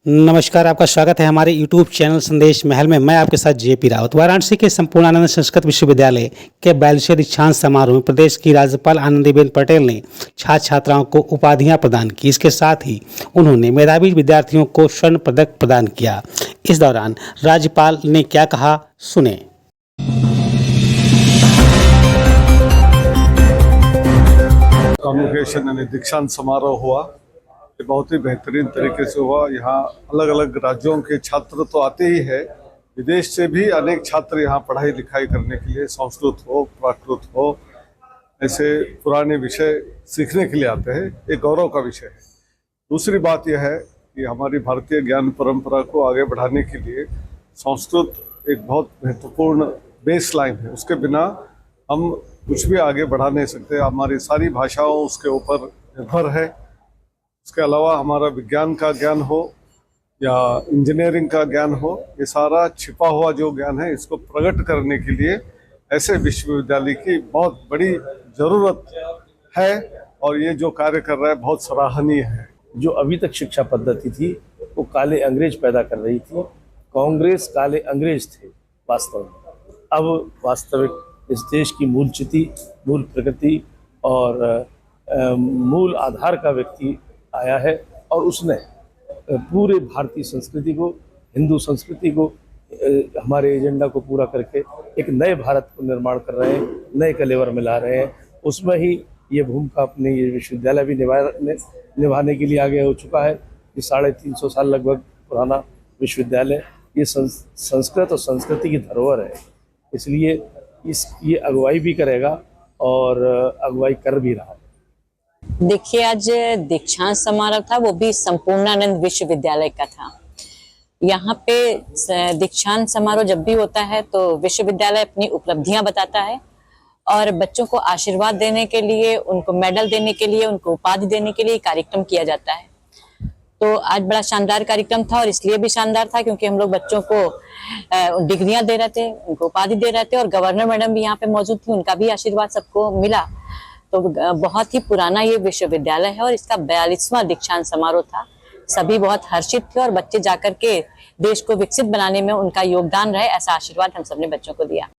नमस्कार, आपका स्वागत है हमारे YouTube चैनल संदेश महल में। मैं आपके साथ जेपी रावत। वाराणसी के संपूर्णानंद संस्कृत विश्वविद्यालय के 42वें दीक्षांत समारोह में प्रदेश की राज्यपाल आनंदीबेन पटेल ने छात्र छात्राओं को उपाधियां प्रदान की। इसके साथ ही उन्होंने मेधावी विद्यार्थियों को स्वर्ण पदक प्रदान किया। इस दौरान राज्यपाल ने क्या कहा, सुने। कॉन्वोकेशन यानी दीक्षांत समारोह हुआ, ये बहुत ही बेहतरीन तरीके से हुआ। यहाँ अलग अलग राज्यों के छात्र तो आते ही है, विदेश से भी अनेक छात्र यहाँ पढ़ाई लिखाई करने के लिए, संस्कृत हो, प्राकृत हो, ऐसे पुराने विषय सीखने के लिए आते हैं। एक गौरव का विषय है। दूसरी बात यह है कि हमारी भारतीय ज्ञान परंपरा को आगे बढ़ाने के लिए संस्कृत एक बहुत महत्वपूर्ण बेस लाइन है। उसके बिना हम कुछ भी आगे बढ़ा नहीं सकते। हमारी सारी भाषाओं उसके ऊपर निर्भर है। उसके अलावा हमारा विज्ञान का ज्ञान हो या इंजीनियरिंग का ज्ञान हो, ये सारा छिपा हुआ जो ज्ञान है, इसको प्रकट करने के लिए ऐसे विश्वविद्यालय की बहुत बड़ी ज़रूरत है। और ये जो कार्य कर रहा है बहुत सराहनीय है। जो अभी तक शिक्षा पद्धति थी वो काले अंग्रेज पैदा कर रही थी। कांग्रेस काले अंग्रेज थे वास्तव में। अब वास्तविक इस देश की मूल चिति, मूल प्रकृति और मूल आधार का व्यक्ति आया है और उसने पूरे भारतीय संस्कृति को, हिंदू संस्कृति को, हमारे एजेंडा को पूरा करके एक नए भारत को निर्माण कर रहे हैं, नए कलेवर में ला रहे हैं। उसमें ही ये भूमिका अपने ये विश्वविद्यालय भी निभाने के लिए आगे हो चुका है। ये 350 साल लगभग पुराना विश्वविद्यालय ये संस्कृत और संस्कृति की धरोहर है, इसलिए ये अगुवाई भी करेगा और अगुवाई कर भी रहा है। देखिए, आज दीक्षांत समारोह था, वो भी संपूर्णानंद विश्वविद्यालय का था। यहाँ पे दीक्षांत समारोह जब भी होता है तो विश्वविद्यालय अपनी उपलब्धियां बताता है और बच्चों को आशीर्वाद देने के लिए, उनको मेडल देने के लिए, उनको उपाधि देने के लिए कार्यक्रम किया जाता है। तो आज बड़ा शानदार कार्यक्रम था और इसलिए भी शानदार था क्योंकि हम लोग बच्चों को डिग्रियां दे रहे थे, उनको उपाधि दे रहे थे और गवर्नर मैडम भी यहाँ पे मौजूद थी, उनका भी आशीर्वाद सबको मिला। तो बहुत ही पुराना ये विश्वविद्यालय है और इसका 42वां दीक्षांत समारोह था। सभी बहुत हर्षित थे और बच्चे जाकर के देश को विकसित बनाने में उनका योगदान रहे, ऐसा आशीर्वाद हम सबने बच्चों को दिया।